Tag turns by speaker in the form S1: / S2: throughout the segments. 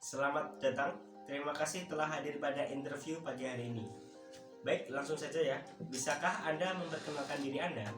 S1: Selamat datang. Terima kasih telah hadir pada interview pagi hari ini. Baik, langsung saja ya. Bisakah Anda memperkenalkan diri Anda?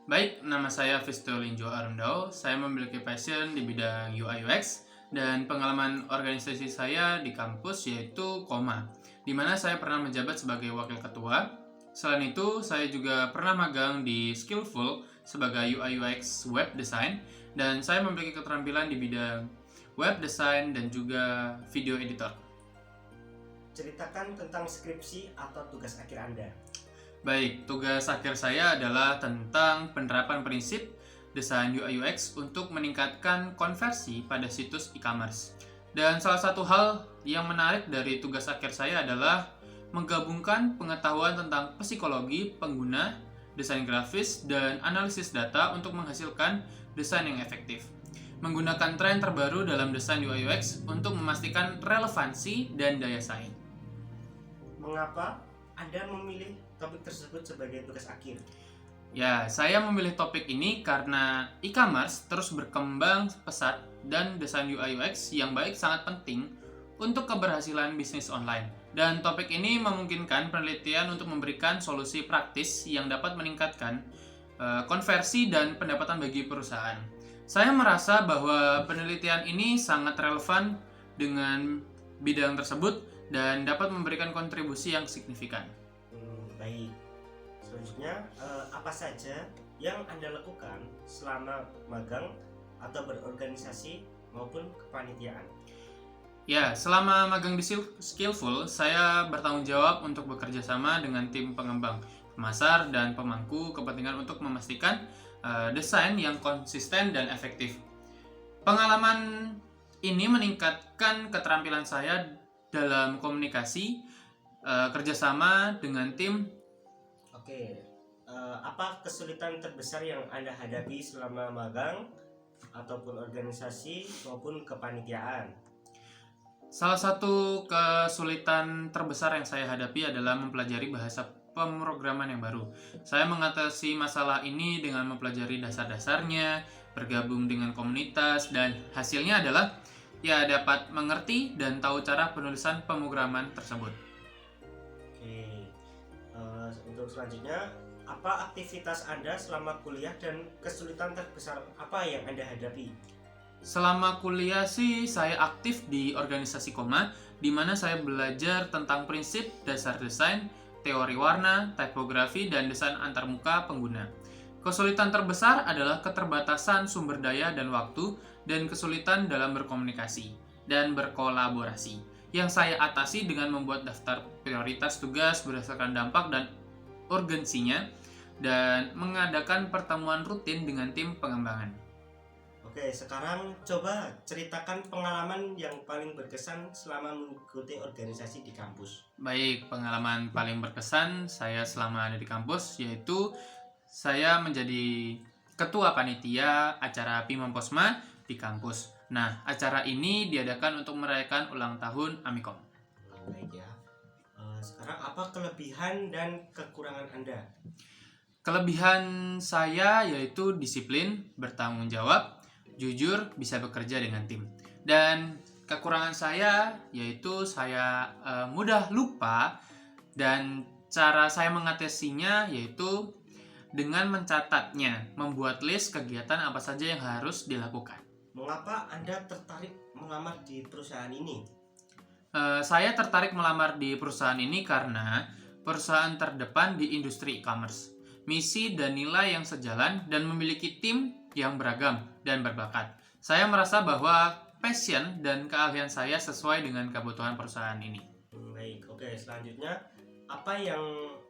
S2: Baik, nama saya Visto Linjo Arundao. Saya memiliki passion di bidang UI UX dan pengalaman organisasi saya di kampus yaitu KOMA, di mana saya pernah menjabat sebagai wakil ketua. Selain itu, saya juga pernah magang di Skillful sebagai UI UX web design dan saya memiliki keterampilan di bidang web design dan juga video editor.
S1: Ceritakan tentang skripsi atau tugas akhir Anda.
S2: Baik, tugas akhir saya adalah tentang penerapan prinsip desain UI UX untuk meningkatkan konversi pada situs e-commerce. Dan salah satu hal yang menarik dari tugas akhir saya adalah menggabungkan pengetahuan tentang psikologi pengguna, desain grafis, dan analisis data untuk menghasilkan desain yang efektif. Menggunakan tren terbaru dalam desain UI UX untuk memastikan relevansi dan daya saing.
S1: Mengapa Anda memilih topik tersebut sebagai tugas akhir?
S2: Ya, saya memilih topik ini karena e-commerce terus berkembang pesat dan desain UI UX yang baik sangat penting untuk keberhasilan bisnis online. Dan topik ini memungkinkan penelitian untuk memberikan solusi praktis yang dapat meningkatkan konversi dan pendapatan bagi perusahaan. Saya merasa bahwa penelitian ini sangat relevan dengan bidang tersebut dan dapat memberikan kontribusi yang signifikan.
S1: Baik. Selanjutnya, apa saja yang Anda lakukan selama magang atau berorganisasi maupun kepanitiaan?
S2: Ya, selama magang di Skillful, saya bertanggung jawab untuk bekerja sama dengan tim pengembang, pemasar, dan pemangku kepentingan untuk memastikan desain yang konsisten dan efektif. Pengalaman ini meningkatkan keterampilan saya dalam komunikasi, kerjasama dengan tim.
S1: Oke, apa kesulitan terbesar yang Anda hadapi selama magang ataupun organisasi maupun kepanitiaan?
S2: Salah satu kesulitan terbesar yang saya hadapi adalah mempelajari bahasa pemrograman yang baru. Saya mengatasi masalah ini dengan mempelajari dasar-dasarnya, bergabung dengan komunitas, dan hasilnya adalah dapat mengerti dan tahu cara penulisan pemrograman tersebut.
S1: Oke, untuk selanjutnya, apa aktivitas Anda selama kuliah dan kesulitan terbesar apa yang Anda hadapi?
S2: Selama kuliah sih saya aktif di organisasi KOMA, di mana saya belajar tentang prinsip dasar desain, teori warna, tipografi, dan desain antarmuka pengguna. Kesulitan terbesar adalah keterbatasan sumber daya dan waktu, dan kesulitan dalam berkomunikasi dan berkolaborasi, yang saya atasi dengan membuat daftar prioritas tugas berdasarkan dampak dan urgensinya, dan mengadakan pertemuan rutin dengan tim pengembangan.
S1: Oke, sekarang coba ceritakan pengalaman yang paling berkesan selama mengikuti organisasi di kampus.
S2: Baik, pengalaman paling berkesan saya selama ada di kampus yaitu saya menjadi ketua panitia acara Pimamposma di kampus. Nah, acara ini diadakan untuk merayakan ulang tahun Amikom.
S1: Baik ya. Sekarang apa kelebihan dan kekurangan Anda?
S2: Kelebihan saya yaitu disiplin, bertanggung jawab, jujur, bisa bekerja dengan tim. Dan kekurangan saya yaitu saya mudah lupa, dan cara saya mengatasinya yaitu dengan mencatatnya, membuat list kegiatan apa saja yang harus dilakukan.
S1: Mengapa Anda tertarik melamar di perusahaan ini?
S2: Saya tertarik melamar di perusahaan ini karena perusahaan terdepan di industri e-commerce, misi dan nilai yang sejalan, dan memiliki tim yang beragam dan berbakat. Saya merasa bahwa passion dan keahlian saya sesuai dengan kebutuhan perusahaan ini.
S1: Baik, oke. Selanjutnya, apa yang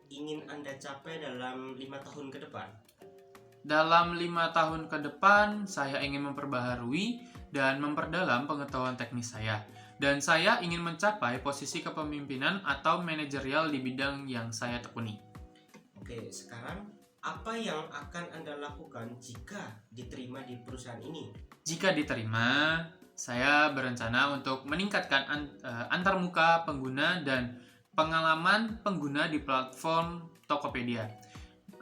S1: ingin Anda capai dalam 5 tahun ke depan?
S2: Dalam 5 tahun ke depan, saya ingin memperbaharui dan memperdalam pengetahuan teknis saya. Dan saya ingin mencapai posisi kepemimpinan atau manajerial di bidang yang saya tekuni.
S1: Oke, sekarang apa yang akan Anda lakukan jika diterima di perusahaan ini?
S2: Jika diterima, saya berencana untuk meningkatkan antarmuka pengguna dan pengalaman pengguna di platform Tokopedia.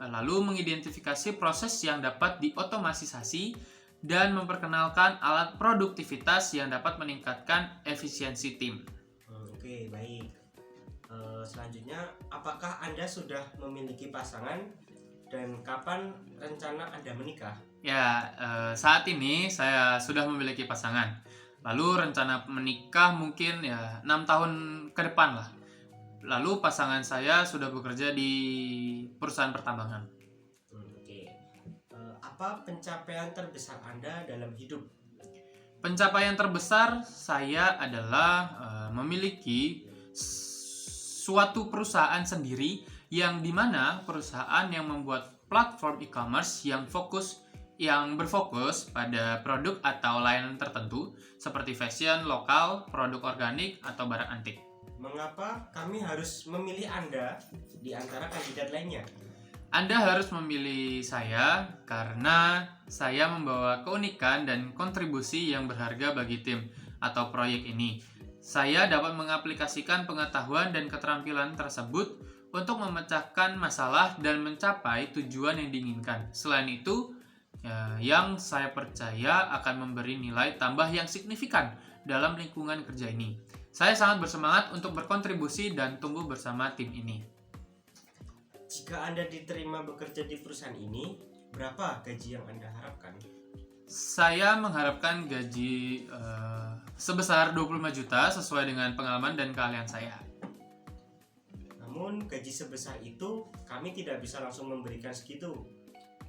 S2: Lalu mengidentifikasi proses yang dapat diotomatisasi dan memperkenalkan alat produktivitas yang dapat meningkatkan efisiensi tim.
S1: Oke, baik. Selanjutnya, apakah Anda sudah memiliki pasangan dan kapan rencana Anda menikah?
S2: Ya, saat ini saya sudah memiliki pasangan. Lalu rencana menikah mungkin ya 6 tahun ke depan lah. Lalu pasangan saya sudah bekerja di perusahaan pertambangan.
S1: Oke. Apa pencapaian terbesar Anda dalam hidup?
S2: Pencapaian terbesar saya adalah memiliki suatu perusahaan sendiri yang dimana perusahaan yang membuat platform e-commerce yang berfokus pada produk atau layanan tertentu seperti fashion, lokal, produk organik, atau barang antik.
S1: Mengapa kami harus memilih Anda di antara kandidat lainnya?
S2: Anda harus memilih saya karena saya membawa keunikan dan kontribusi yang berharga bagi tim atau proyek ini. Saya dapat mengaplikasikan pengetahuan dan keterampilan tersebut untuk memecahkan masalah dan mencapai tujuan yang diinginkan. Selain itu, yang saya percaya akan memberi nilai tambah yang signifikan dalam lingkungan kerja ini. Saya sangat bersemangat untuk berkontribusi dan tumbuh bersama tim ini.
S1: Jika Anda diterima bekerja di perusahaan ini, berapa gaji yang Anda harapkan?
S2: Saya mengharapkan gaji sebesar 25 juta sesuai dengan pengalaman dan keahlian saya.
S1: Namun gaji sebesar itu kami tidak bisa langsung memberikan segitu.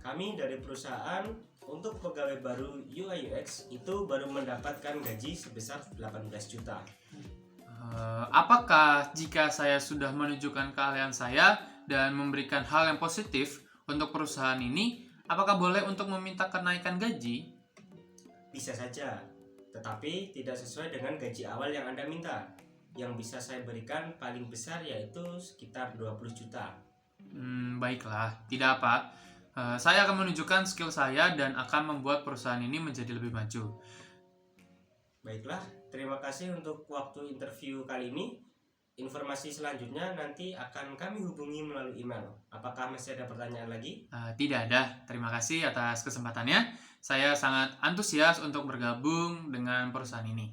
S1: Kami dari perusahaan untuk pegawai baru UI UX itu baru mendapatkan gaji sebesar 18 juta.
S2: Apakah jika saya sudah menunjukkan keahlian saya dan memberikan hal yang positif untuk perusahaan ini, apakah boleh untuk meminta kenaikan gaji?
S1: Bisa saja, tetapi tidak sesuai dengan gaji awal yang Anda minta. Yang bisa saya berikan paling besar yaitu sekitar 20 juta.
S2: Baiklah, tidak apa. Saya akan menunjukkan skill saya dan akan membuat perusahaan ini menjadi lebih maju.
S1: Baiklah, terima kasih untuk waktu interview kali ini. Informasi selanjutnya nanti akan kami hubungi melalui email. Apakah masih ada pertanyaan lagi?
S2: Tidak ada. Terima kasih atas kesempatannya. Saya sangat antusias untuk bergabung dengan perusahaan ini.